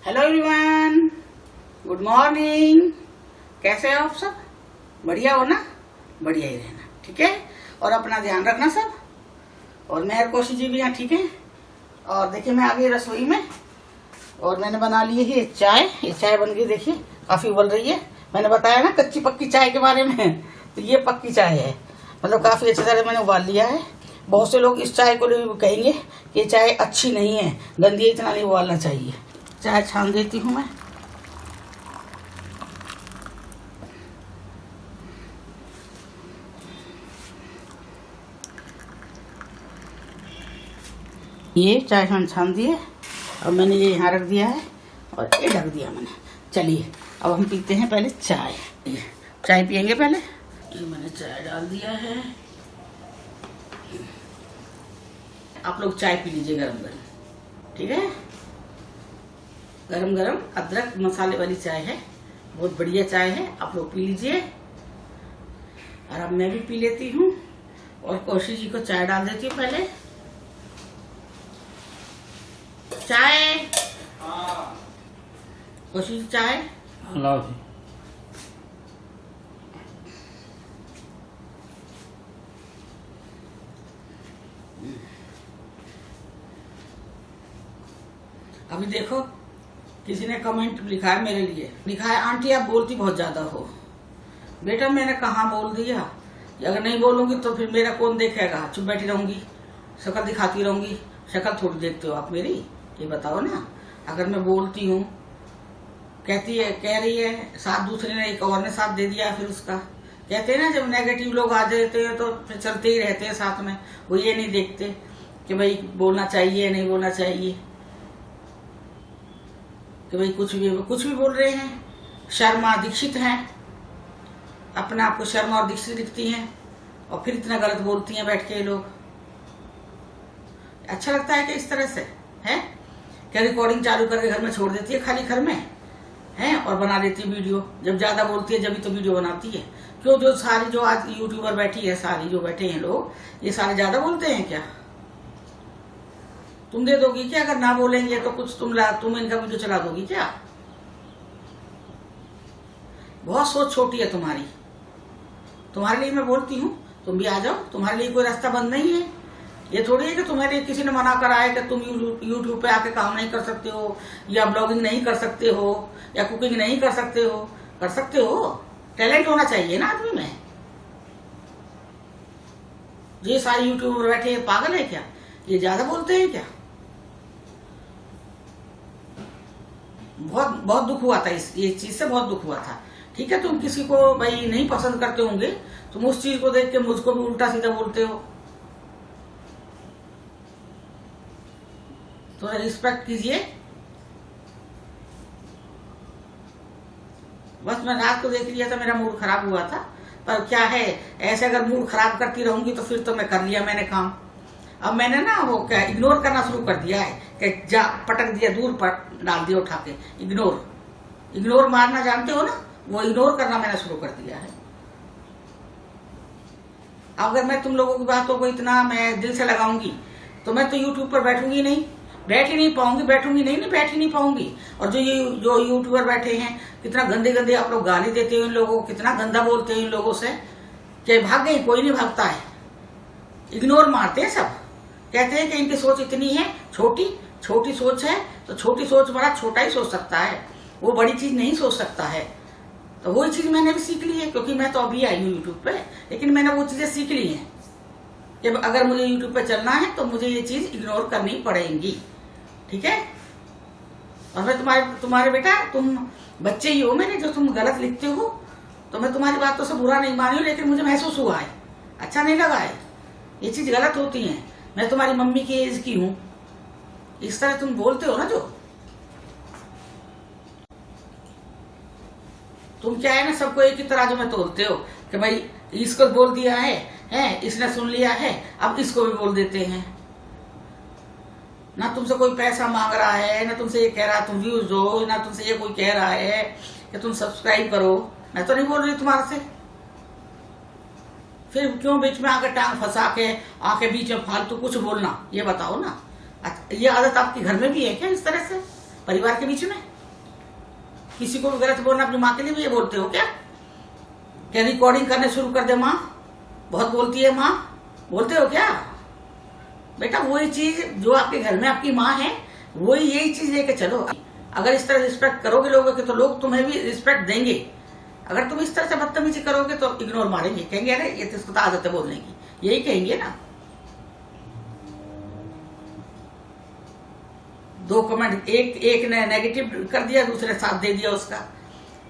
Hello everyone, good morning. कैसे हो आप सब? बढ़िया हो ना? बढ़िया ही रहना, ठीक है। और अपना ध्यान रखना सब। और मेहर कोशी जी भी यहाँ ठीक है। और देखिए मैं आ गई रसोई में और मैंने बना ली है चाय। ये चाय बन गई, देखिए काफी उबल रही है। मैंने बताया ना कच्ची पक्की चाय के बारे में, तो ये पक्की चाय है, मतलब काफी अच्छी तरह मैंने उबाल लिया है। बहुत से लोग इस चाय को कहेंगे कि ये चाय अच्छी नहीं है, गंदी है, इतना नहीं उबालना चाहिए। चाय छान देती हूँ मैं। ये चाय छान दी है और मैंने ये यहाँ रख दिया है और ये ढक दिया मैंने। चलिए अब हम पीते हैं पहले चाय। चाय पियेंगे पहले। ये मैंने चाय डाल दिया है। आप लोग चाय पी लीजिए गरम गरम, ठीक है। गरम गरम अदरक मसाले वाली चाय है, बहुत बढ़िया चाय है, आप लोग पी लीजिए। और अब मैं भी पी लेती हूँ और कौशी जी को चाय डाल देती हूँ पहले। चाय कौशी जी, चाय लाओ जी। अभी देखो किसी ने कमेंट लिखा है मेरे लिए, लिखा है आंटी आप बोलती बहुत ज्यादा हो। बेटा मैंने कहाँ बोल दिया कि अगर नहीं बोलूंगी तो फिर मेरा कौन देखेगा, चुप बैठी रहूंगी, शक्ल दिखाती रहूंगी। शक्ल थोड़ी देखते हो आप मेरी, ये बताओ ना। अगर मैं बोलती हूँ, कहती है, कह रही है, साथ दूसरे ने एक और ने साथ दे दिया, फिर उसका कहते हैं ना जब नेगेटिव लोग आ जाते हैं तो फिर चलते ही रहते हैं साथ में। वो ये नहीं देखते कि भाई बोलना चाहिए नहीं बोलना चाहिए, कि भाई कुछ भी बोल रहे हैं। शर्मा दीक्षित हैं, अपने आप को शर्मा और दीक्षित दिखती हैं और फिर इतना गलत बोलती हैं बैठ के ये लोग। अच्छा लगता है कि इस तरह से है क्या? रिकॉर्डिंग चालू करके घर में छोड़ देती है, खाली घर में है, और बना देती है वीडियो। जब ज्यादा बोलती है जब भी तो वीडियो बनाती है। क्यों? जो सारी जो आज यूट्यूबर बैठी है, सारी जो बैठे हैं लोग, ये सारे ज्यादा बोलते हैं क्या? तुम दे दोगी क्या? अगर ना बोलेंगे तो कुछ तुम इनका वीडियो चला दोगी क्या? बहुत सोच छोटी है तुम्हारी। तुम्हारे लिए मैं बोलती हूँ, तुम भी आ जाओ, तुम्हारे लिए कोई रास्ता बंद नहीं है। ये थोड़ी है कि तुम्हारे लिए किसी ने मना करा है कि तुम यूट्यूब पे आके काम नहीं कर सकते हो, या ब्लॉगिंग नहीं कर सकते हो, या कुकिंग नहीं कर सकते हो। कर सकते हो, टैलेंट होना चाहिए ना आदमी में। ये सारे यूट्यूबर बैठे पागल है क्या? ये ज्यादा बोलते हैं क्या? बहुत दुख हुआ था ये चीज से, बहुत दुख हुआ था। ठीक है, तुम किसी को भाई नहीं पसंद करते होंगे, तुम उस चीज को देख के मुझको भी उल्टा सीधा बोलते हो। तो रिस्पेक्ट कीजिए। बस मैं रात को देख लिया था, मेरा मूड खराब हुआ था, पर क्या है, ऐसे अगर मूड खराब करती रहूंगी तो फिर तो मैं कर लिया मैंने काम। अब मैंने ना वो क्या इग्नोर करना शुरू कर दिया है कि जा पटक दिया, दूर डाल दिया उठा के। इग्नोर मारना जानते हो ना, वो इग्नोर करना मैंने शुरू कर दिया है। अगर मैं तुम लोगों की बातों को इतना मैं दिल से लगाऊंगी तो मैं तो यूट्यूब पर बैठूंगी नहीं, बैठ ही नहीं पाऊंगी, बैठूंगी नहीं, बैठ ही नहीं पाऊंगी। और जो यूट्यूबर बैठे हैं, कितना गंदे गंदे आप लोग गाली देते हो इन लोगों को, कितना गंदा बोलते हो इन लोगों से कि भाग गई, कोई नहीं भागता है। इग्नोर मारते हैं सब, कहते हैं कि इनकी सोच इतनी है, छोटी सोच है, तो छोटी सोच वाला छोटा ही सोच सकता है, वो बड़ी चीज नहीं सोच सकता है। तो वही चीज मैंने भी सीख ली है, क्योंकि मैं तो अभी आई हूँ यूट्यूब पे, लेकिन मैंने वो चीजें सीख ली हैं कि अगर मुझे यूट्यूब पे चलना है तो मुझे ये चीज इग्नोर करनी पड़ेगी, ठीक है। और मैं तुम्हारे बेटा, तुम बच्चे ही हो मेरे, जो तुम गलत लिखते हो, तो मैं तुम्हारी बातों से बुरा नहीं मानी हूँ, लेकिन मुझे महसूस हुआ है, अच्छा नहीं लगा है, ये चीज गलत होती है। मैं तुम्हारी मम्मी की एज की हूँ, इस तरह तुम बोलते हो ना, जो तुम क्या है ना, सबको एक ही तरह जो मैं तोलते हो कि भाई इसको बोल दिया है, इसने सुन लिया है, अब इसको भी बोल देते हैं। ना तुमसे कोई पैसा मांग रहा है, ना तुमसे ये कह रहा है तुम व्यूज दो, ना तुमसे ये कोई कह रहा है कि तुम सब्सक्राइब करो। मैं तो नहीं बोल रही तुम्हारे से, फिर क्यों बीच में आके टांग फंसा के आके बीच में फालतू कुछ बोलना, ये बताओ ना। ये आदत आपके घर में भी है क्या, इस तरह से परिवार के बीच में? किसी को भी गलत बोलना, अपनी माँ के लिए भी ये बोलते हो क्या रिकॉर्डिंग करने शुरू कर दे माँ, बहुत बोलती है माँ, बोलते हो क्या? बेटा वही चीज जो आपके घर में आपकी माँ है, वही यही चीज लेके चलो। अगर इस तरह रिस्पेक्ट करोगे लोगों की तो लोग तुम्हें भी रिस्पेक्ट देंगे। अगर तुम इस तरह से बदतमीजी करोगे तो इग्नोर मारेंगे, कहेंगे अरे ये तो इसको तो आदत है बोलने की, यही कहेंगे ना। 2 कमेंट, एक ने नेगेटिव कर दिया, दूसरे साथ दे दिया उसका,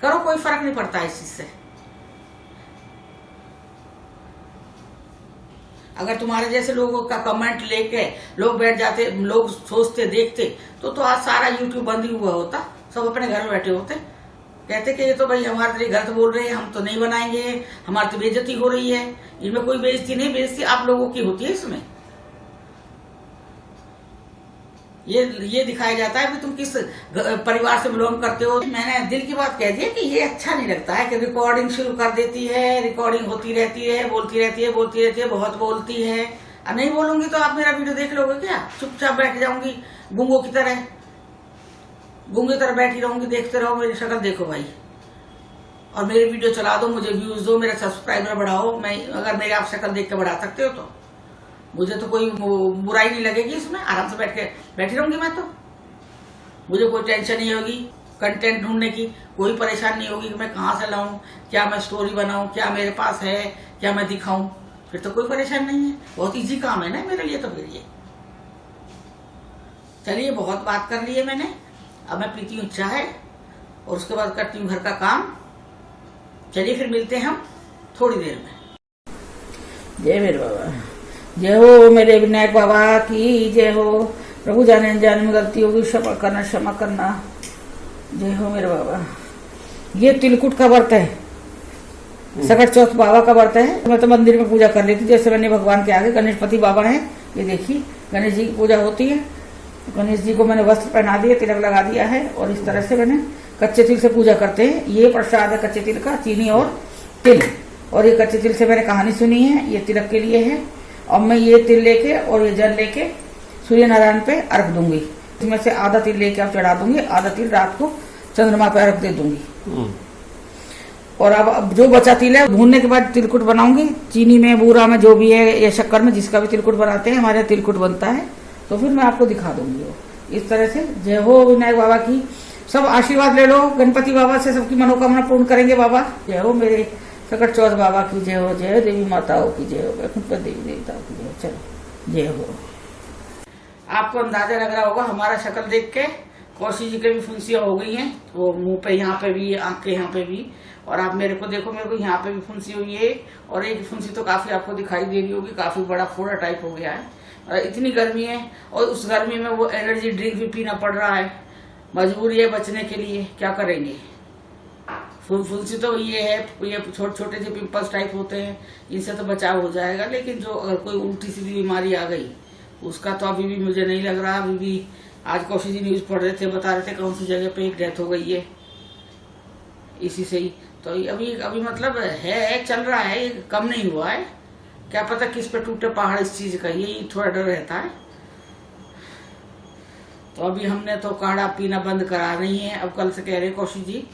करो कोई फर्क नहीं पड़ता इस चीज से। अगर तुम्हारे जैसे लोगों का कमेंट लेके लोग बैठ जाते, लोग सोचते देखते तो आज सारा यूट्यूब बंद ही हुआ होता, सब अपने घर में बैठे होते, कहते कि ये तो भाई हमारे लिए गलत बोल रहे हैं, हम तो नहीं बनाएंगे, हमारी तो बेइज्जती हो रही है। इनमें कोई बेइज्जती नहीं, बेइज्जती आप लोगों की होती है। इसमें ये दिखाया जाता है कि तुम किस परिवार से बिलोंग करते हो। मैंने दिल की बात कह दी कि ये अच्छा नहीं लगता है कि रिकॉर्डिंग शुरू कर देती है, रिकॉर्डिंग होती रहती है, बोलती रहती है, बहुत बोलती है। अब नहीं बोलूंगी तो आप मेरा वीडियो देख लोगे क्या? चुपचाप बैठ जाऊंगी गूंगों की तरह, गूंगे तरह बैठी रहूंगी, देखते रहो, मेरी शक्ल देखो भाई, और मेरी वीडियो चला दो, मुझे व्यूज दो, मेरे सब्सक्राइबर बढ़ाओ। मैं अगर मेरी आप शक्ल देख के बढ़ा सकते हो तो मुझे तो कोई बुराई नहीं लगेगी, इसमें आराम से बैठी रहूंगी मैं। तो मुझे कोई टेंशन नहीं होगी कंटेंट ढूंढने की, कोई परेशानी नहीं होगी कि मैं कहाँ से लाऊं, क्या मैं स्टोरी बनाऊं, क्या मेरे पास है, क्या मैं दिखाऊं, फिर तो कोई परेशानी नहीं है। बहुत इजी काम है ना मेरे लिए तो। फिर ये चलिए, बहुत बात कर ली है मैंने, अब मैं पीती हूँ चाय और उसके बाद करती हूँ घर का काम। चलिए फिर मिलते हैं हम थोड़ी देर में। जय मेरे बाबा, जय हो मेरे विनायक बाबा की जय हो। प्रभु जाने अनजाने में गलती होगी, क्षमा करना, क्षमा करना। जय हो मेरे बाबा। ये तिलकुट का व्रत है, सकट चौथ बाबा का व्रत है। मैं तो मंदिर में पूजा कर लेती, जैसे मैंने भगवान के आगे गणेशपति बाबा है, ये देखिए गणेश जी की पूजा होती है। गणेश जी को मैंने वस्त्र पहना दिया, तिलक लगा दिया है, और इस तरह से मैंने कच्चे तिल से पूजा करते हैं। ये प्रसाद है कच्चे तिल का, चीनी और तिल। और ये कच्चे तिल से मैंने कहानी सुनी है, ये तिलक के लिए है। और मैं ये तिल लेके और ये जल लेके सूर्य नारायण पे अर्घ दूंगी। इसमें से आधा तिल लेके आप चढ़ा दूंगी, आधा तिल रात को चंद्रमा पे अर्घ दे दूंगी। और अब जो बचा तिल है भूनने के बाद तिलकुट बनाऊंगी, चीनी में, बूरा में, जो भी है, या शक्कर में, जिसका भी तिलकुट बनाते हैं, हमारे तिलकुट बनता है, तो फिर मैं आपको दिखा दूंगी वो इस तरह से। जय हो विनायक बाबा की, सब आशीर्वाद ले लो गणपति बाबा से, सबकी मनोकामना पूर्ण करेंगे बाबा। जय हो मेरे सकट चौथ बाबा की जय हो, जय देवी माताओं की जय हो, वैकुंठ देवी देवताओं की जय हो। चलो जय हो। आपको अंदाजा लग रहा होगा हमारा शक्ल देख के, कौशी जी के भी फुंसियां हो गई हैं, वो मुंह पे, यहाँ पे भी, आंख के यहाँ पे भी, और आप मेरे को देखो, मेरे को यहाँ पे भी फुंसी हुई है, और एक फुंसी तो काफी आपको दिखाई दे रही होगी, काफी बड़ा फोड़ा टाइप हो गया है। और इतनी गर्मी है, और उस गर्मी में वो एनर्जी ड्रिंक भी पीना पड़ रहा है, मजबूरी है बचने के लिए, क्या करेंगे। फुंसी तो ये है, ये छोटे छोटे से पिंपल्स टाइप होते हैं, इनसे तो बचाव हो जाएगा। लेकिन जो अगर कोई उल्टी सीधी बीमारी आ गई, उसका तो अभी भी मुझे नहीं लग रहा। अभी भी आज कौशी जी न्यूज पढ़ रहे थे, बता रहे थे कौन सी जगह पे एक डेथ हो गई है इसी से ही। तो अभी मतलब है, चल रहा है, कम नहीं हुआ है। क्या पता किस पे टूटे पहाड़ इस चीज का, यही थोड़ा डर रहता है। तो अभी हमने तो काढ़ा पीना बंद करा नहीं है। अब कल से कह रहे कौशी जी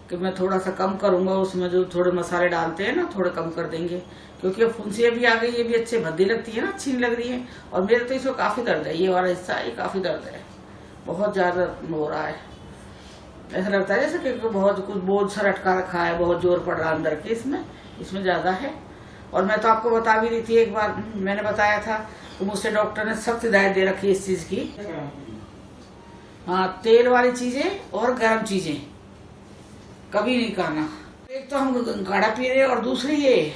कि मैं थोड़ा सा कम करूंगा, उसमें जो थोड़े मसाले डालते हैं ना, थोड़े कम कर देंगे, क्योंकि अब फुंसियां भी आ गई, ये भी अच्छे भद्दी लगती है ना, अच्छी नहीं लग रही है। और मेरे तो इसमें काफी दर्द है, ये वाला हिस्सा ये काफी दर्द है, बहुत ज्यादा हो रहा है। ऐसा लगता है जैसे कि बहुत कुछ बोझ सा लटका रखा है, बहुत जोर पड़ रहा है अंदर के, इसमें ज्यादा है। और मैं तो आपको बता भी रही थी, एक बार मैंने बताया था तो मुझसे डॉक्टर ने सख्त हिदायत दे रखी है इस चीज की। हाँ, तेल वाली चीजें और गर्म चीजें कभी नहीं खाना। एक तो हम काढ़ा पी रहे हैं, और दूसरी ये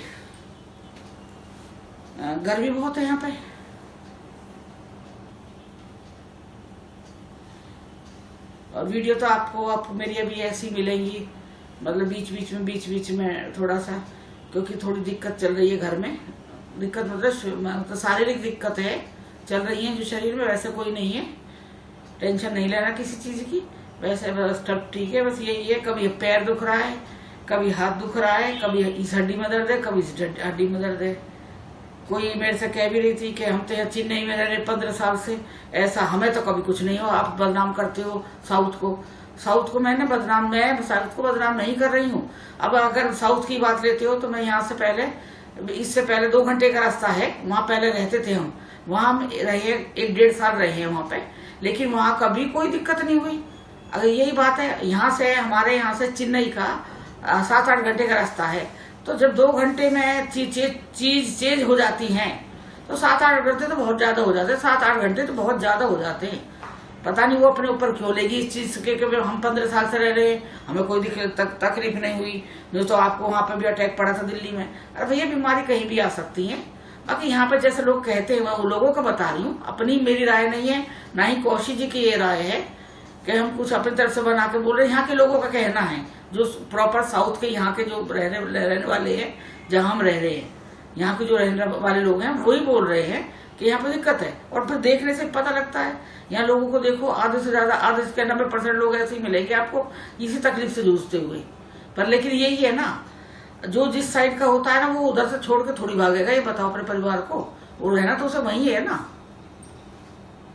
गर्मी बहुत है यहाँ पे। और वीडियो तो आपको मेरी अभी ऐसी मिलेंगी, मतलब बीच बीच में थोड़ा सा, क्योंकि थोड़ी दिक्कत चल रही है घर में। दिक्कत मतलब शारीरिक दिक्कत है, चल रही है जो शरीर में, वैसे कोई नहीं है, टेंशन नहीं लेना किसी चीज की, वैसे बस सब ठीक है। बस यही है, कभी पैर दुख रहा है, कभी हाथ दुख रहा है, कभी इस हड्डी में दर्द है, कभी इस हड्डी में दर्द है। कोई मेरे से कह भी रही थी कि हम तो चेन्नई में रह रहे 15 साल से, ऐसा हमें तो कभी कुछ नहीं हो, आप बदनाम करते हो साउथ को। साउथ को मैं साउथ को बदनाम नहीं कर रही हूँ। अब अगर साउथ की बात लेते हो तो मैं यहाँ से इससे पहले 2 घंटे का रास्ता है, वहाँ पहले रहते थे हम, वहाँ हम रहे 1-1.5 साल रहे हैं वहाँ पे, लेकिन वहाँ कभी कोई दिक्कत नहीं हुई। अगर यही बात है, हमारे यहाँ से चेन्नई का 7-8 घंटे का रास्ता है, तो जब 2 घंटे में चीज चेंज हो जाती है तो 7-8 घंटे तो बहुत ज्यादा हो जाते हैं। 7-8 घंटे तो बहुत ज्यादा हो जाते हैं। पता नहीं वो अपने ऊपर क्यों लेगी इस चीज के, हम 15 साल से रह रहे हैं, हमें कोई तकलीफ नहीं हुई। जो तो आपको वहां पे भी अटैक पड़ा था दिल्ली में, अरे भैया बीमारी कहीं भी आ सकती है। बाकी यहाँ पे जैसे लोग कहते हैं मैं वो लोगों को बता रही हूँ, अपनी मेरी राय नहीं है, ना ही कौशिक जी की ये राय है कि हम कुछ अपनी तरफ से बना के बोल रहे हैं। यहाँ के लोगों का कहना है, जो प्रॉपर साउथ के यहाँ के जो रहने वाले हैं, जहाँ हम रह रहे हैं, यहाँ के जो रहने वाले लोग हैं वही बोल रहे हैं कि यहाँ पे दिक्कत है। और फिर देखने से पता लगता है, यहाँ लोगों को देखो, आधे से 90% लोग ऐसे ही मिलेंगे आपको इसी तकलीफ से जूझते हुए। पर लेकिन यही है ना, जो जिस साइड का होता है ना वो उधर से छोड़ के थोड़ी भागेगा। ये बताओ अपने परिवार को, वो रहना तो उसे वही है ना।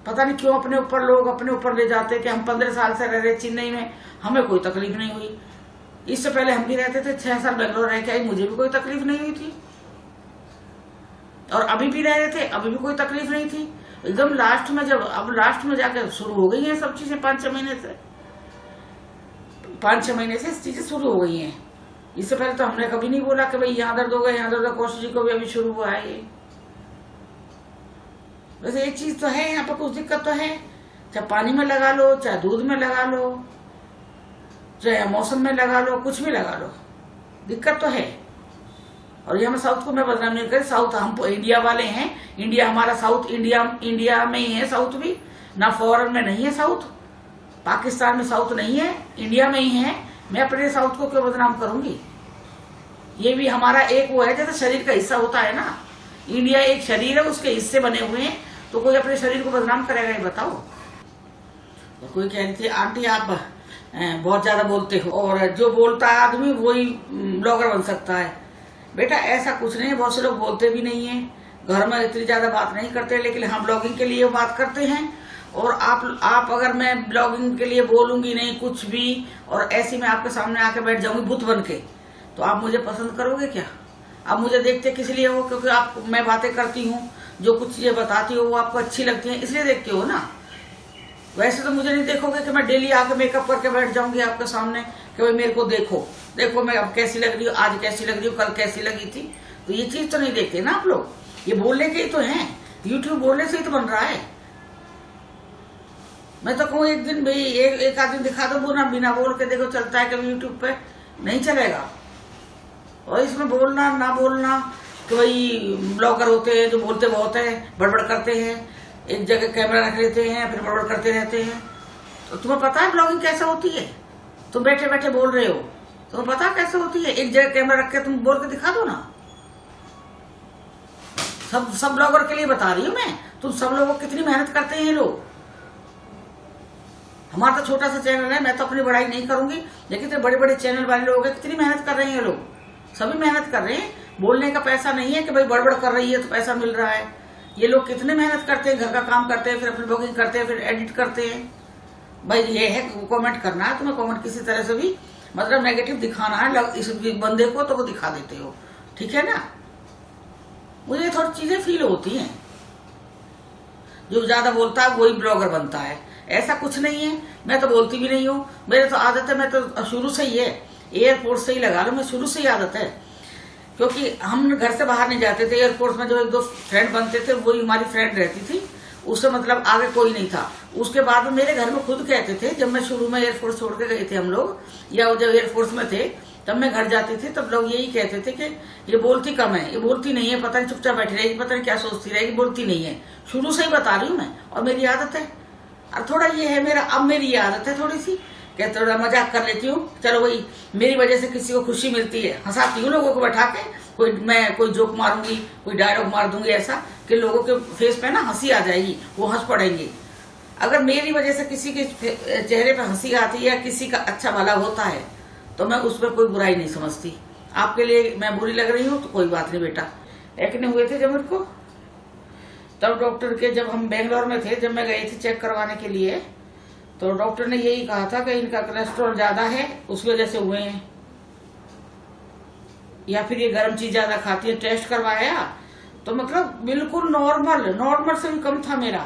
पता नहीं क्यों लोग अपने ऊपर ले जाते हैं कि हम 15 साल से रह रहे चेन्नई में, हमें कोई तकलीफ नहीं हुई। इससे पहले हम भी रहते थे, 6 साल बेंगलोर रह के आई, मुझे भी कोई तकलीफ नहीं हुई थी। और अभी भी रह रहे थे, अभी भी कोई तकलीफ नहीं थी। एकदम लास्ट में जाकर शुरू हो गई है सब चीजें। 5-6 महीने से चीजें शुरू हो गई हैं। इससे पहले तो हमने कभी नहीं बोला कि भाई यहाँ दर्द होगा, यहाँ दर्द। कौशिक जी को भी अभी शुरू हुआ है ये। वैसे एक चीज तो है, यहाँ पर कुछ दिक्कत तो है, चाहे पानी में लगा लो, चाहे दूध में लगा लो, चाहे मौसम में लगा लो, कुछ भी लगा लो, दिक्कत तो है। और यहाँ साउथ को मैं बदनाम नहीं कर, साउथ हम इंडिया वाले हैं, इंडिया हमारा साउथ इंडिया में ही है। साउथ भी ना फॉरेन में नहीं है, साउथ पाकिस्तान में साउथ नहीं है, इंडिया में ही है। मैं अपने साउथ को क्यों बदनाम करूंगी? ये भी हमारा एक वो है, जैसे शरीर का हिस्सा होता है ना, इंडिया एक शरीर है, उसके हिस्से बने हुए हैं, तो कोई अपने शरीर को बदनाम करेगा? ये बताओ। तो कोई कह रही थी आंटी आप बहुत ज्यादा बोलते हो, और जो बोलता है आदमी वही ब्लॉगर बन सकता है। बेटा ऐसा कुछ नहीं है, बहुत से लोग बोलते भी नहीं है, घर में इतनी ज्यादा बात नहीं करते, लेकिन हम ब्लॉगिंग के लिए बात करते हैं। और आप अगर मैं ब्लॉगिंग के लिए बोलूंगी नहीं कुछ भी, और ऐसी मैं आपके सामने आके बैठ जाऊंगी भूत बन के, तो आप मुझे पसंद करोगे क्या? आप मुझे देखते किस लिए हो? क्योंकि मैं बातें करती हूँ, जो कुछ चीजें बताती हूँ वो आपको अच्छी लगती है, इसलिए देखते हो ना। वैसे तो मुझे नहीं देखोगे कि मैं डेली आके मेकअप करके बैठ जाऊंगी आपके सामने कि भाई मेरे को देखो मैं अब कैसी लग रही हूँ, आज कैसी लग रही हूँ, कल कैसी लगी थी। तो ये चीज तो नहीं देखते ना आप लोग। ये बोलने के ही तो है, यूट्यूब बोलने से ही तो बन रहा है। मैं तो कहूँ एक दिन भाई एक आदमी दिखा दो ना, बिना बोल के देखो चलता है कभी यूट्यूब पे? नहीं चलेगा। और इसमें बोलना ना बोलना कि भाई ब्लॉगर होते हैं जो बोलते बहुत है, बड़बड़ करते हैं, एक जगह कैमरा रख लेते हैं फिर बड़बड़ करते रहते हैं। तो तुम्हें पता है ब्लॉगिंग कैसे होती है? तुम बैठे बैठे बोल रहे हो, तुम्हें पता कैसे होती है? एक जगह कैमरा रख के तुम बोल के दिखा दो ना। सब ब्लॉगर के लिए बता रही हूँ मैं। तुम सब लोगों कितनी मेहनत करते हैं ये लोग। हमारा तो छोटा सा चैनल है, मैं तो अपनी बड़ाई नहीं करूंगी, लेकिन तो बड़े बड़े चैनल वाले लोग हैं, कितनी मेहनत कर रहे हैं ये लोग। सभी मेहनत कर रहे हैं, बोलने का पैसा नहीं है कि भाई बड़बड़ कर रही है तो पैसा मिल रहा है। ये लोग कितने मेहनत करते हैं, घर का काम करते हैं, फिर अपनी ब्लॉगिंग करते हैं, फिर एडिट करते हैं। भाई ये है कमेंट करना है तुम्हें, कमेंट किसी तरह से भी मतलब नेगेटिव दिखाना है इस बंदे को तो वो दिखा देते हो, ठीक है ना। मुझे थोड़ी चीजें फील होती हैं, जो ज्यादा बोलता है वही ब्लॉगर बनता है, ऐसा कुछ नहीं है। मैं तो बोलती भी नहीं हूँ, मेरे तो आदत है, मैं तो शुरू से ही है, एयरपोर्ट से ही लगा लो, मैं शुरू से ही आदत है। क्योंकि हम घर से बाहर नहीं जाते थे, एयरपोर्ट में जो 1-2 फ्रेंड बनते थे वही हमारी फ्रेंड रहती थी, उससे मतलब आगे कोई नहीं था। उसके बाद में मेरे घर में खुद कहते थे, जब मैं शुरू में एयरफोर्स छोड़ के गए थे हम लोग, या जब एयरफोर्स में थे तब मैं घर जाती थी, तब लोग यही कहते थे कि ये बोलती कम है, ये बोलती नहीं है, पता नहीं चुपचाप बैठी रहेगी, पता नहीं क्या सोचती रहेगी, बोलती नहीं है। शुरू से ही बता रही हूँ मैं, और मेरी आदत है। और थोड़ा ये है मेरा, अब मेरी ये आदत है थोड़ी सी कि थोड़ा मजाक कर लेती हूँ, चलो भाई मेरी वजह से किसी को खुशी मिलती है, हंसाती हूँ लोगों को बैठा के। मैं कोई जोक मारूंगी, कोई डायलॉग मार दूंगी ऐसा कि लोगों के फेस पे ना हंसी आ जाएगी, वो हंस पड़ेंगे। अगर मेरी वजह से किसी के चेहरे पे हंसी आती है या किसी का अच्छा भला होता है तो मैं उस पर कोई बुराई नहीं समझती। आपके लिए मैं बुरी लग रही हूँ तो कोई बात नहीं बेटा। एक्ने हुए थे जब मेरे को, तब डॉक्टर के, जब हम बेंगलोर में थे, जब मैं गई थी चेक करवाने के लिए, तो डॉक्टर ने यही कहा था कि इनका कोलेस्ट्रॉल ज्यादा है, उसकी वजह से हुए हैं, या फिर ये गर्म चीज ज्यादा खाती है। टेस्ट करवाया तो मतलब बिल्कुल नॉर्मल से भी कम था मेरा।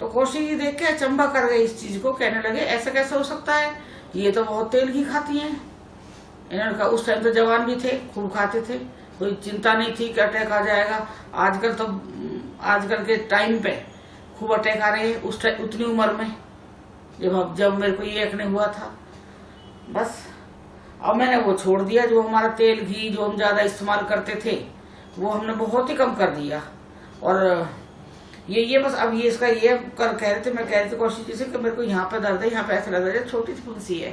तो कौशिक जी देख के अचंभा कर गए इस चीज को, कहने लगे ऐसा कैसे हो सकता है, ये तो बहुत तेल की खाती हैं। इन्होंने कहा उस टाइम तो जवान भी थे, खूब खाते थे, कोई चिंता नहीं थी कि अटैक आ जाएगा। आजकल के टाइम पे खूब अटैक आ रहे हैं, उस टाइम उतनी उम्र में जब मेरे को ये एक्ने हुआ था। बस अब मैंने वो छोड़ दिया, जो हमारा तेल घी जो हम ज्यादा इस्तेमाल करते थे वो हमने बहुत ही कम कर दिया। और ये बस अब ये इसका ये कह रहे थे, मैं कह रही थी कौशिक जी से कि मेरे को यहाँ पे दर्द है, यहाँ पे ऐसा लग रहा है छोटी सी फुंसी है।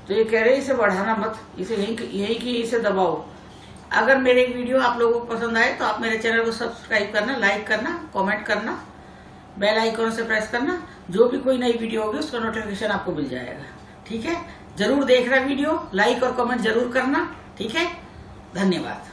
तो ये कह रहे इसे बढ़ाना मत, इसे यही कि इसे दबाओ। अगर मेरे वीडियो आप लोगों को पसंद आए तो आप मेरे चैनल को सब्सक्राइब करना, लाइक करना, कमेंट करना, बेल आइकन से प्रेस करना। जो भी कोई नई वीडियो होगी उसका नोटिफिकेशन आपको मिल जाएगा। ठीक है, जरूर देखना वीडियो, लाइक और कमेंट जरूर करना। ठीक है, धन्यवाद।